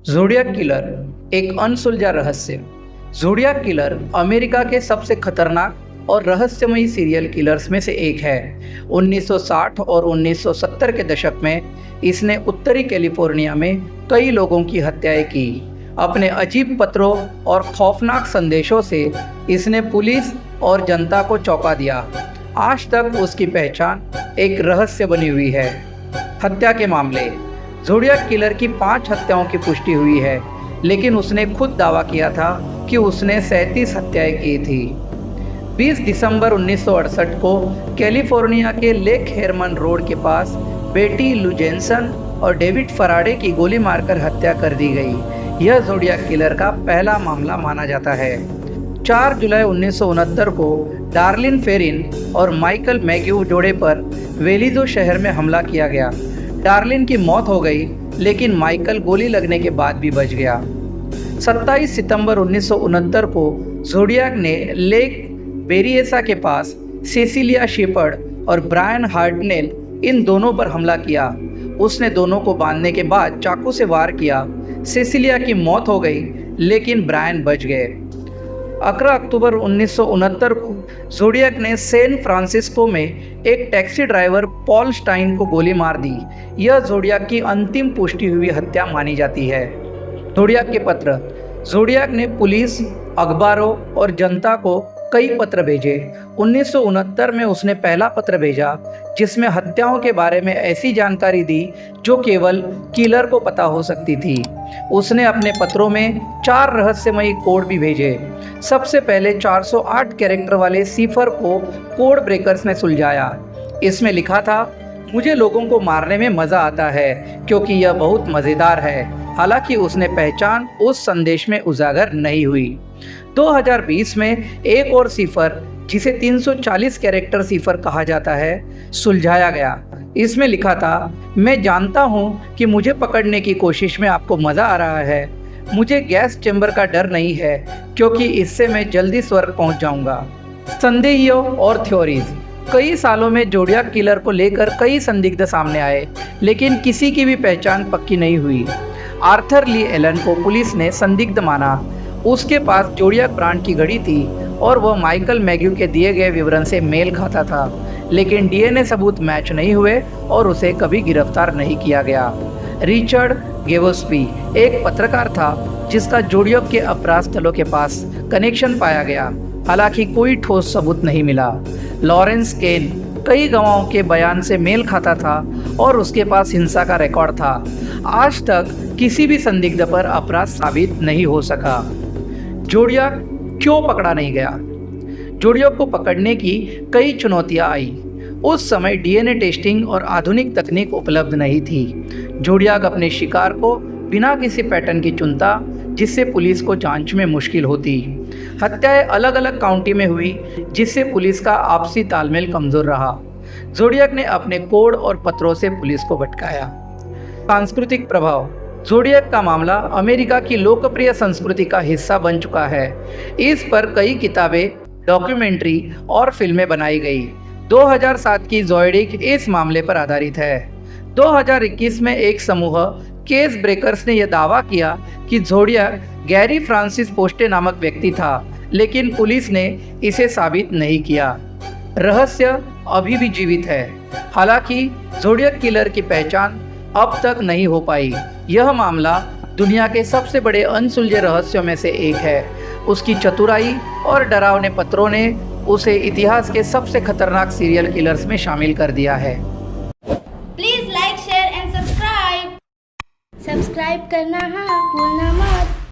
ज़ोडियाक killer एक अनसुलझा रहस्य। ज़ोडियाक killer America के सबसे खतरनाक और रहस्यमयी सीरियल किलर्स में से एक है। 1960 और 1970 के दशक में इसने उत्तरी कैलिफोर्निया में कई लोगों की हत्याएं की। अपने अजीब पत्रों और खौफनाक संदेशों से इसने पुलिस और जनता को चौंका दिया। आज तक उसकी पहचान एक रहस्य बनी हुई है। हत्या के मामले। ज़ोडियाक किलर की 5 हत्याओं की पुष्टि हुई है, लेकिन उसने खुद दावा किया था कि उसने 37 हत्याएं की थी। 20 दिसंबर 1968 को कैलिफोर्निया के लेक हेरमन रोड के पास बेटी लू जेनसन और डेविड फराडे की गोली मारकर हत्या कर दी गई। यह ज़ोडियाक किलर का पहला मामला माना जाता है। 4 जुलाई 1969 को डार्लिन फेरिन और माइकल मैग्यू जोड़े पर वेलिज़ो शहर में हमला किया गया। डार्लिन की मौत हो गई, लेकिन माइकल गोली लगने के बाद भी बच गया। 27 सितंबर 1969 को ज़ोडियाक ने लेक बेरिएसा के पास सेसिलिया शेपर्ड और ब्रायन हार्टनेल इन दोनों पर हमला किया। उसने दोनों को बांधने के बाद चाकू से वार किया। सेसिलिया की मौत हो गई, लेकिन ब्रायन बच गए। 11 अक्टूबर 1969 को ज़ोडियाक ने सैन फ्रांसिस्को में एक टैक्सी ड्राइवर पॉल स्टाइन को गोली मार दी। यह ज़ोडियाक की अंतिम पुष्टि हुई हत्या मानी जाती है। ज़ोडियाक के पत्र। ज़ोडियाक ने पुलिस, अखबारों और जनता को कई पत्र भेजे। 1969 में उसने पहला पत्र भेजा जिसमें हत्याओं के बारे में ऐसी जानकारी दी जो केवल किलर को पता हो सकती थी। उसने अपने पत्रों में 4 रहस्यमयी कोड भी भेजे। सबसे पहले 408 कैरेक्टर वाले सिफर को कोड ब्रेकर्स ने सुलझाया। इसमें लिखा था, मुझे लोगों को मारने में मज़ा आता है क्योंकि यह बहुत मज़ेदार है। हालांकि उसने पहचान उस संदेश में उजागर नहीं हुई। 2020 में एक और सिफर, जिसे 340 कैरेक्टर सिफर कहा जाता है, सुलझाया गया। इसमें लिखा था, मैं जानता हूँ कि मुझे पकड़ने की कोशिश में आपको मज़ा आ रहा है। मुझे गैस चैम्बर का डर नहीं है क्योंकि इससे मैं जल्दी स्वर्ग पहुँच जाऊँगा। संदेहियों और थ्योरीज। कई सालों में ज़ोडियाक किलर को लेकर कई संदिग्ध सामने आए, लेकिन किसी की भी पहचान पक्की नहीं हुई। आर्थर ली एलन को पुलिस ने संदिग्ध माना। उसके पास ज़ोडियाक ब्रांड की घड़ी थी और वह माइकल मैग्यू के दिए गए विवरण से मेल खाता था, लेकिन डीएनए सबूत मैच नहीं हुए और उसे कभी गिरफ्तार नहीं किया गया। रिचर्ड गेवस्पी एक पत्रकार था जिसका ज़ोडियाक के अपराध स्थलों के पास कनेक्शन पाया गया, हालांकि कोई ठोस सबूत नहीं मिला। लॉरेंस केन कई गवाहों के बयान से मेल खाता था और उसके पास हिंसा का रिकॉर्ड था। आज तक किसी भी संदिग्ध पर अपराध साबित नहीं हो सका। ज़ोडियाक क्यों पकड़ा नहीं गया? ज़ोडियाक को पकड़ने की कई चुनौतियां आई। उस समय डीएनए टेस्टिंग और आधुनिक तकनीक उपलब्ध नहीं थी। ज़ोडियाक अपने शिकार को बिना किसी पैटर्न की चुनता, जिससे पुलिस को जांच में मुश्किल होती। हत्याएं अलग अलग काउंटी में हुई, जिससे पुलिस का आपसी तालमेल कमज़ोर रहा। ज़ोडियाक ने अपने कोड और पत्रों से पुलिस को भटकाया। सांस्कृतिक प्रभाव। ज़ोडियाक का मामला अमेरिका की लोकप्रिय संस्कृति का हिस्सा बन चुका है। इस पर कई किताबें, डॉक्यूमेंट्री और फिल्में बनाई गई। 2007 की ज़ोडियाक इस मामले पर आधारित है। 2021 में एक समूह केस ब्रेकर्स ने यह दावा किया कि ज़ोडियाक गैरी फ्रांसिस पोस्टे नामक व्यक्ति था, लेकिन पुलिस ने इसे साबित नहीं किया। रहस्य अभी भी जीवित है। हालांकि ज़ोडियाक किलर की पहचान अब तक नहीं हो पाई। यह मामला दुनिया के सबसे बड़े अनसुलझे रहस्यों में से एक है। उसकी चतुराई और डरावने पत्रों ने उसे इतिहास के सबसे खतरनाक सीरियल किलर्स में शामिल कर दिया है। Please like, share and subscribe करना भूलना मत।